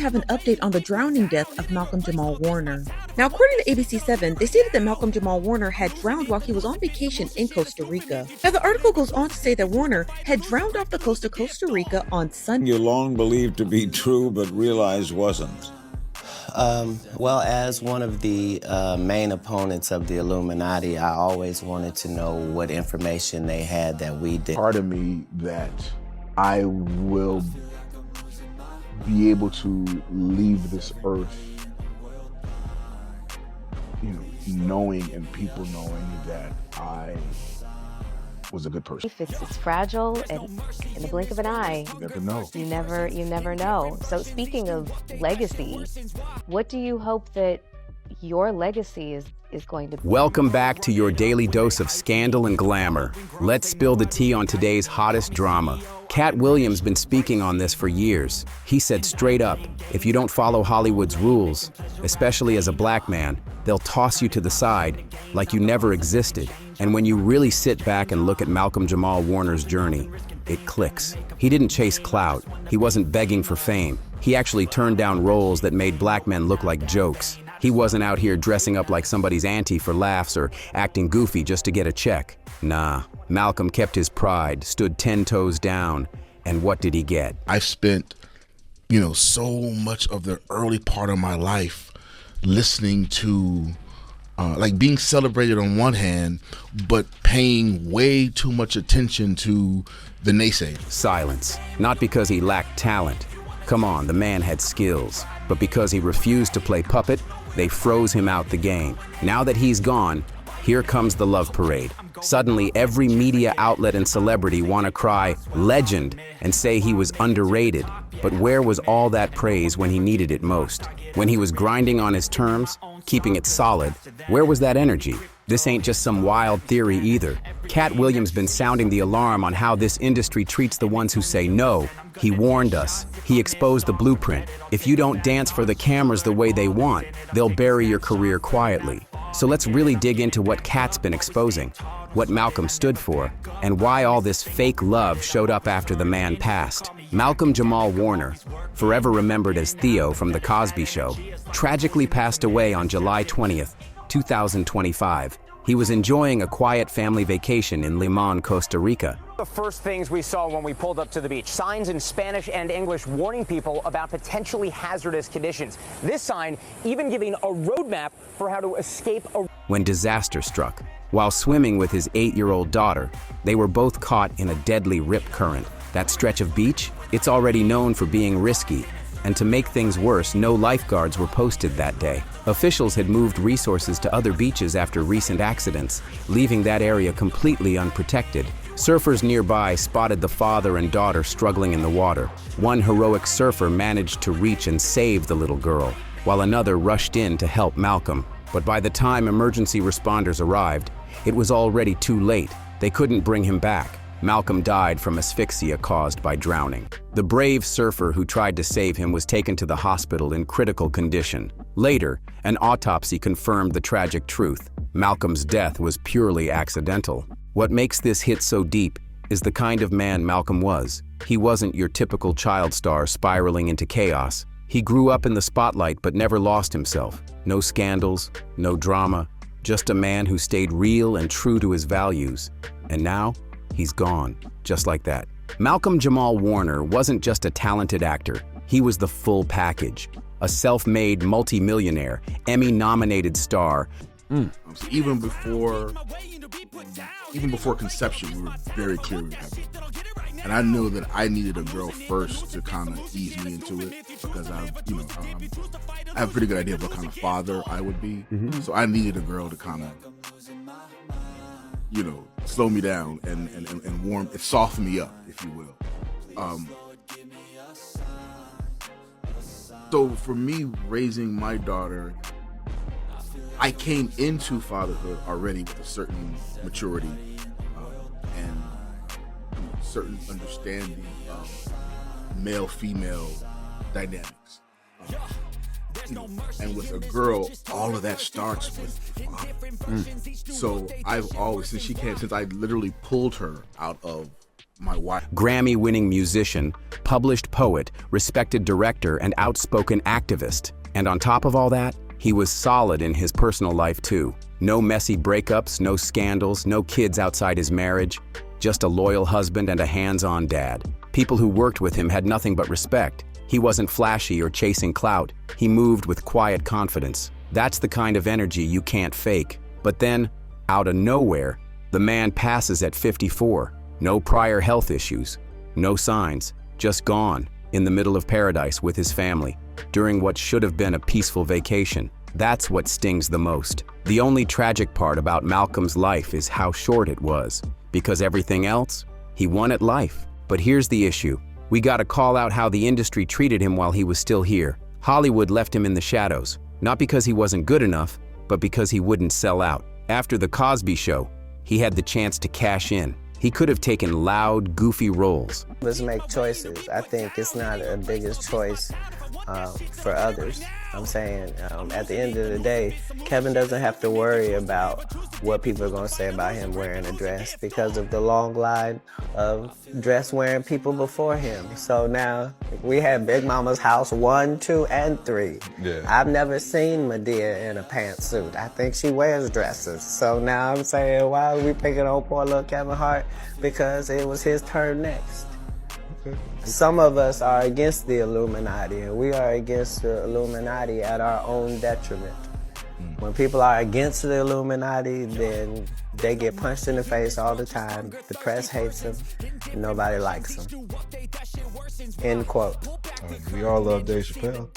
have an update on the drowning death of Malcolm-Jamal Warner. Now, according to ABC7, they stated that Malcolm-Jamal Warner had drowned while he was on vacation in Costa Rica. Now, the article goes on to say that Warner had drowned off the coast of Costa Rica on Sunday. You long believed to be true, but realized wasn't. Well, as one of the main opponents of the Illuminati, I always wanted to know what information they had that we didn't. Part of me that I will be able to leave this earth, knowing and people knowing that I was a good person. It's fragile, and in the blink of an eye, You never know. you never know. So speaking of legacy, what do you hope that your legacy is going to be? Welcome back to your daily dose of scandal and glamour. Let's spill the tea on today's hottest drama. Katt Williams been speaking on this for years. He said straight up, if you don't follow Hollywood's rules, especially as a black man, they'll toss you to the side like you never existed. And when you really sit back and look at Malcolm-Jamal Warner's journey, it clicks. He didn't chase clout. He wasn't begging for fame. He actually turned down roles that made black men look like jokes. He wasn't out here dressing up like somebody's auntie for laughs or acting goofy just to get a check. Nah, Malcolm kept his pride, stood 10 toes down, and what did he get? I spent, so much of the early part of my life listening to, being celebrated on one hand, but paying way too much attention to the naysayers. Silence. Not because he lacked talent. Come on, the man had skills. But because he refused to play puppet, they froze him out the game. Now that he's gone, here comes the love parade. Suddenly, every media outlet and celebrity want to cry, legend, and say he was underrated. But where was all that praise when he needed it most? When he was grinding on his terms, keeping it solid, where was that energy? This ain't just some wild theory either. Katt Williams been sounding the alarm on how this industry treats the ones who say no. He warned us. He exposed the blueprint. If you don't dance for the cameras the way they want, they'll bury your career quietly. So let's really dig into what Katt's been exposing, what Malcolm stood for, and why all this fake love showed up after the man passed. Malcolm-Jamal Warner, forever remembered as Theo from The Cosby Show, tragically passed away on July 20th, 2025. He was enjoying a quiet family vacation in Limon, Costa Rica. The first things we saw when we pulled up to the beach, signs in Spanish and English warning people about potentially hazardous conditions. This sign even giving a roadmap for how to escape a... When disaster struck, while swimming with his 8-year-old daughter, they were both caught in a deadly rip current. That stretch of beach, it's already known for being risky. And to make things worse, no lifeguards were posted that day. Officials had moved resources to other beaches after recent accidents, leaving that area completely unprotected. Surfers nearby spotted the father and daughter struggling in the water. One heroic surfer managed to reach and save the little girl, while another rushed in to help Malcolm. But by the time emergency responders arrived, it was already too late. They couldn't bring him back. Malcolm died from asphyxia caused by drowning. The brave surfer who tried to save him was taken to the hospital in critical condition. Later, an autopsy confirmed the tragic truth. Malcolm's death was purely accidental. What makes this hit so deep is the kind of man Malcolm was. He wasn't your typical child star spiraling into chaos. He grew up in the spotlight but never lost himself. No scandals, no drama, just a man who stayed real and true to his values. And now, he's gone, just like that. Malcolm-Jamal Warner wasn't just a talented actor. He was the full package. A self-made multi-millionaire, Emmy-nominated star. Even before conception, we were very clear with that. And I knew that I needed a girl first to kind of ease me into it, because I have a pretty good idea of what kind of father I would be. So I needed a girl to kind of, slow me down and warm, soften me up, if you will. So for me, raising my daughter, I came into fatherhood already with a certain maturity and certain understanding of male-female dynamics. And with a girl, all of that starts with the father. So I've always, since I literally pulled her out of My wife. Grammy-winning musician, published poet, respected director, and outspoken activist. And on top of all that, he was solid in his personal life too. No messy breakups, no scandals, no kids outside his marriage. Just a loyal husband and a hands-on dad. People who worked with him had nothing but respect. He wasn't flashy or chasing clout. He moved with quiet confidence. That's the kind of energy you can't fake. But then, out of nowhere, the man passes at 54. No prior health issues. No signs. Just gone, in the middle of paradise with his family, during what should have been a peaceful vacation. That's what stings the most. The only tragic part about Malcolm's life is how short it was. Because everything else, he won at life. But here's the issue. We gotta call out how the industry treated him while he was still here. Hollywood left him in the shadows. Not because he wasn't good enough, but because he wouldn't sell out. After The Cosby Show, he had the chance to cash in. He could have taken loud, goofy roles. Let's make choices. I think it's not a biggest choice for others. I'm saying at the end of the day, Kevin doesn't have to worry about what people are going to say about him wearing a dress because of the long line of dress-wearing people before him. So now we have Big Mama's house 1, 2, and 3. Yeah. I've never seen Madea in a pantsuit. I think she wears dresses. So now I'm saying, why are we picking on poor little Kevin Hart? Because it was his turn next. Some of us are against the Illuminati, and we are against the Illuminati at our own detriment. When people are against the Illuminati, then they get punched in the face all the time. The press hates them, and nobody likes them. End quote. We all love Dave Chappelle.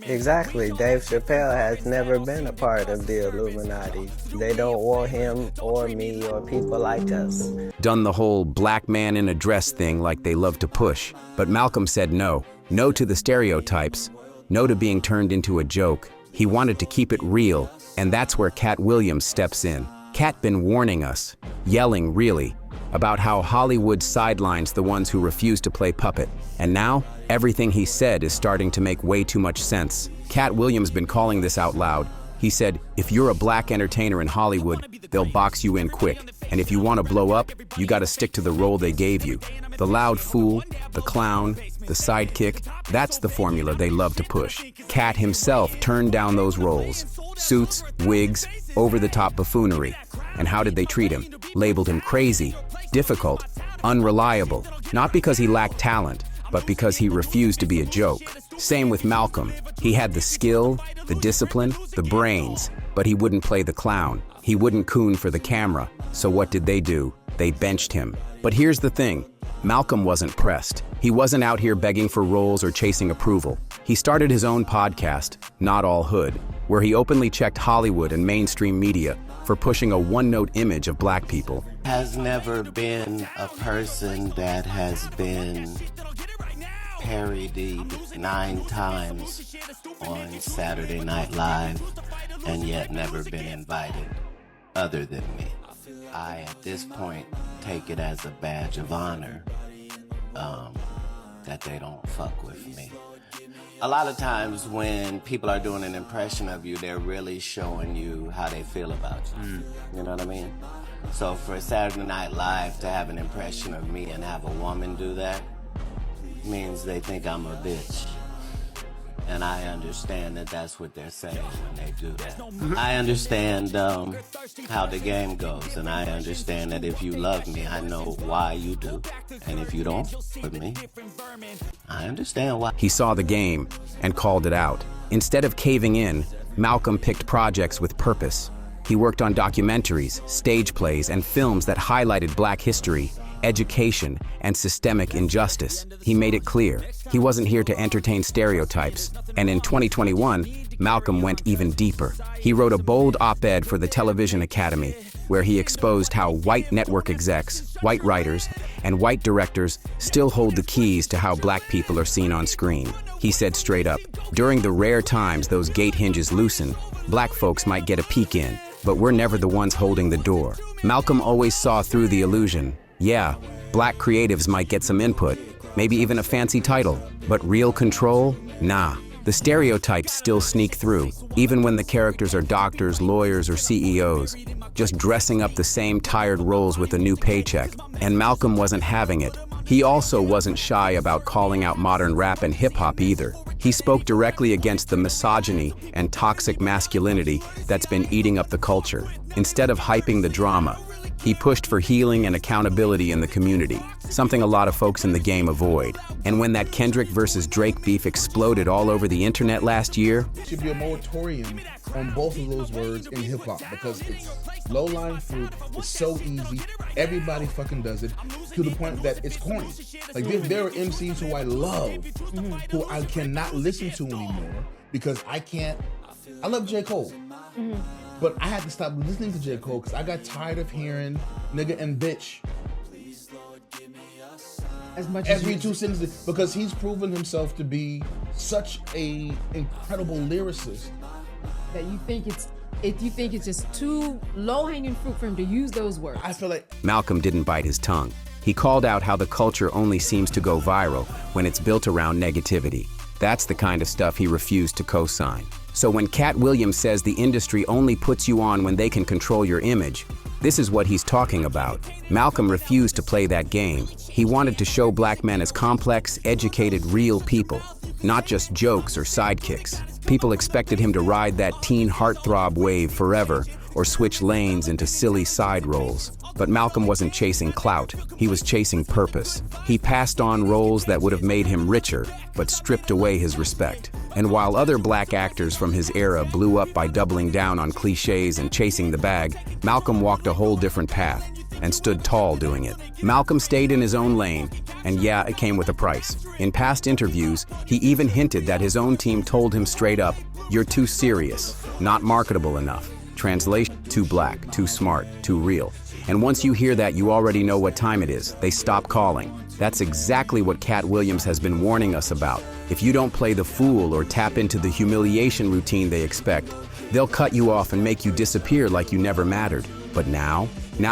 Exactly. Dave Chappelle has never been a part of the Illuminati. They don't want him or me or people like us. Done the whole black man in a dress thing like they love to push. But Malcolm said no. No to the stereotypes. No to being turned into a joke. He wanted to keep it real, and that's where Katt Williams steps in. Katt been warning us, yelling really, about how Hollywood sidelines the ones who refuse to play puppet. And now, everything he said is starting to make way too much sense. Katt Williams been calling this out loud. He said, if you're a black entertainer in Hollywood, they'll box you in quick. And if you want to blow up, you gotta stick to the role they gave you. The loud fool, the clown, the sidekick, that's the formula they love to push. Katt himself turned down those roles. Suits, wigs, over-the-top buffoonery. And how did they treat him? Labeled him crazy, difficult, unreliable. Not because he lacked talent, but because he refused to be a joke. Same with Malcolm. He had the skill, the discipline, the brains, but he wouldn't play the clown. He wouldn't coon for the camera. So what did they do? They benched him. But here's the thing. Malcolm wasn't pressed. He wasn't out here begging for roles or chasing approval. He started his own podcast, Not All Hood, where he openly checked Hollywood and mainstream media for pushing a one-note image of black people. Has never been a person that has been parodied 9 times on Saturday Night Live and yet never been invited other than me. I, at this point, take it as a badge of honor that they don't fuck with me. A lot of times when people are doing an impression of you, they're really showing you how they feel about you. You know what I mean? So for Saturday Night Live to have an impression of me and have a woman do that means they think I'm a bitch. And I understand that that's what they're saying when they do that. I understand how the game goes, and I understand that if you love me, I know why you do. And if you don't with me, I understand why. He saw the game and called it out. Instead of caving in, Malcolm picked projects with purpose. He worked on documentaries, stage plays, and films that highlighted black history, education, and systemic injustice. He made it clear he wasn't here to entertain stereotypes, and in 2021, Malcolm went even deeper. He wrote a bold op-ed for the Television Academy, where he exposed how white network execs, white writers, and white directors still hold the keys to how black people are seen on screen. He said straight up, during the rare times those gate hinges loosen, black folks might get a peek in, but we're never the ones holding the door. Malcolm always saw through the illusion. Yeah, black creatives might get some input, maybe even a fancy title, but real control? Nah. The stereotypes still sneak through, even when the characters are doctors, lawyers, or CEOs, just dressing up the same tired roles with a new paycheck. And Malcolm wasn't having it. He also wasn't shy about calling out modern rap and hip-hop either. He spoke directly against the misogyny and toxic masculinity that's been eating up the culture. Instead of hyping the drama, he pushed for healing and accountability in the community, something a lot of folks in the game avoid. And when that Kendrick versus Drake beef exploded all over the internet last year, There should be a moratorium on both of those words in hip-hop because it's low-lying fruit, it's so easy, everybody fucking does it, to the point that it's corny. Like there are MCs who I love, who I cannot listen to anymore because I love J. Cole. But I had to stop listening to J. Cole because I got tired of hearing nigga and bitch as much every 2 sentences because he's proven himself to be such a incredible lyricist. that you think it's just too low-hanging fruit for him to use those words. I feel like Malcolm didn't bite his tongue. He called out how the culture only seems to go viral when it's built around negativity. That's the kind of stuff he refused to co-sign. So when Katt Williams says the industry only puts you on when they can control your image, this is what he's talking about. Malcolm refused to play that game. He wanted to show black men as complex, educated, real people, not just jokes or sidekicks. People expected him to ride that teen heartthrob wave forever or switch lanes into silly side roles. But Malcolm wasn't chasing clout, he was chasing purpose. He passed on roles that would have made him richer, but stripped away his respect. And while other black actors from his era blew up by doubling down on cliches and chasing the bag, Malcolm walked a whole different path and stood tall doing it. Malcolm stayed in his own lane, and yeah, it came with a price. In past interviews, he even hinted that his own team told him straight up, "You're too serious, not marketable enough." Translation, too black, too smart, too real. And once you hear that, you already know what time it is. They stop calling. That's exactly what Katt Williams has been warning us about. If you don't play the fool or tap into the humiliation routine they expect, they'll cut you off and make you disappear like you never mattered. But now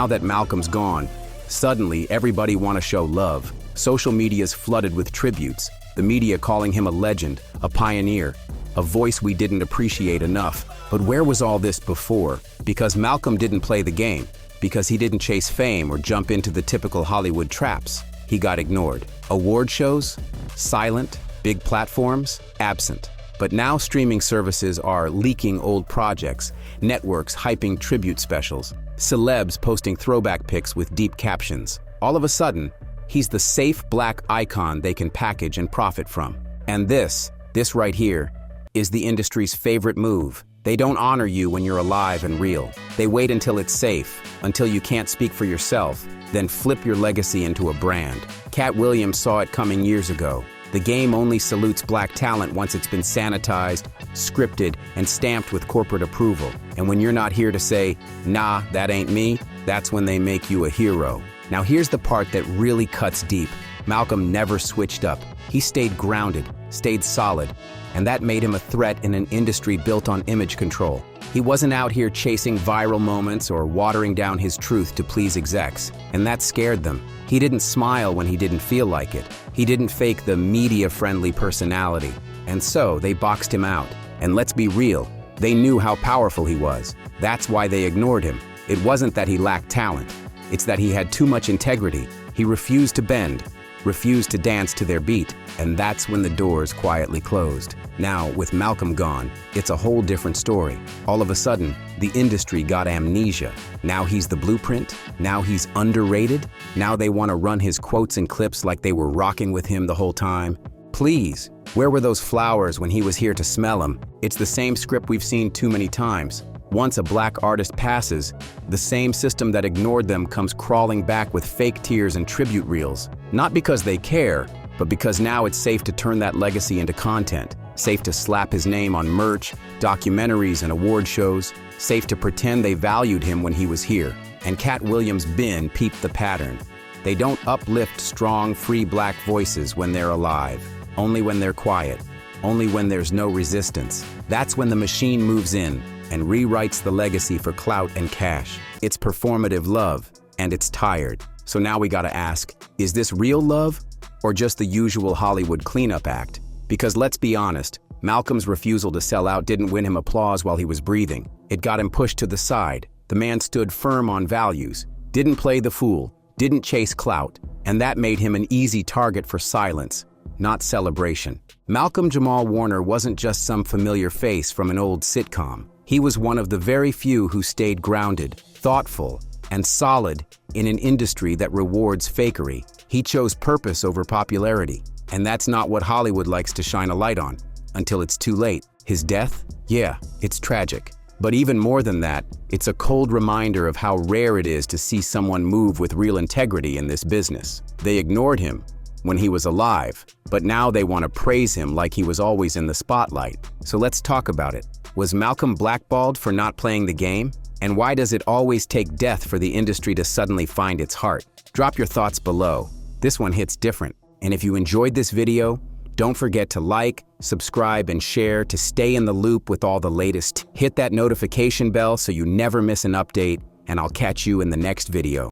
that Malcolm's gone, suddenly everybody want to show love. Social media's flooded with tributes, the media calling him a legend, a pioneer, a voice we didn't appreciate enough. But where was all this before? Because Malcolm didn't play the game. Because he didn't chase fame or jump into the typical Hollywood traps. He got ignored. Award shows? Silent. Big platforms? Absent. But now streaming services are leaking old projects, networks hyping tribute specials, celebs posting throwback pics with deep captions. All of a sudden, he's the safe black icon they can package and profit from. And this right here, is the industry's favorite move. They don't honor you when you're alive and real. They wait until it's safe, until you can't speak for yourself, then flip your legacy into a brand. Katt Williams saw it coming years ago. The game only salutes black talent once it's been sanitized, scripted, and stamped with corporate approval. And when you're not here to say, "Nah, that ain't me," that's when they make you a hero. Now here's the part that really cuts deep. Malcolm never switched up. He stayed grounded, stayed solid, and that made him a threat in an industry built on image control. He wasn't out here chasing viral moments or watering down his truth to please execs, and that scared them. He didn't smile when he didn't feel like it. He didn't fake the media-friendly personality, and so they boxed him out. And let's be real, they knew how powerful he was. That's why they ignored him. It wasn't that he lacked talent. It's that he had too much integrity. He refused to bend, refused to dance to their beat, and that's when the doors quietly closed. Now, with Malcolm gone, it's a whole different story. All of a sudden, the industry got amnesia. Now he's the blueprint. Now he's underrated. Now they want to run his quotes and clips like they were rocking with him the whole time. Please, where were those flowers when he was here to smell them? It's the same script we've seen too many times. Once a black artist passes, the same system that ignored them comes crawling back with fake tears and tribute reels. Not because they care, but because now it's safe to turn that legacy into content. Safe to slap his name on merch, documentaries, and award shows. Safe to pretend they valued him when he was here. And Katt Williams peeped the pattern. They don't uplift strong, free black voices when they're alive. Only when they're quiet. Only when there's no resistance. That's when the machine moves in and rewrites the legacy for clout and cash. It's performative love, and it's tired. So now we gotta ask, is this real love, or just the usual Hollywood cleanup act? Because let's be honest, Malcolm's refusal to sell out didn't win him applause while he was breathing. It got him pushed to the side. The man stood firm on values, didn't play the fool, didn't chase clout, and that made him an easy target for silence, not celebration. Malcolm-Jamal Warner wasn't just some familiar face from an old sitcom. He was one of the very few who stayed grounded, thoughtful, and solid in an industry that rewards fakery. He chose purpose over popularity, and that's not what Hollywood likes to shine a light on, until it's too late. His death? Yeah, it's tragic. But even more than that, it's a cold reminder of how rare it is to see someone move with real integrity in this business. They ignored him when he was alive, but now they want to praise him like he was always in the spotlight. So let's talk about it. Was Malcolm blackballed for not playing the game? And why does it always take death for the industry to suddenly find its heart? Drop your thoughts below. This one hits different. And if you enjoyed this video, don't forget to like, subscribe, and share to stay in the loop with all the latest. Hit that notification bell so you never miss an update, and I'll catch you in the next video.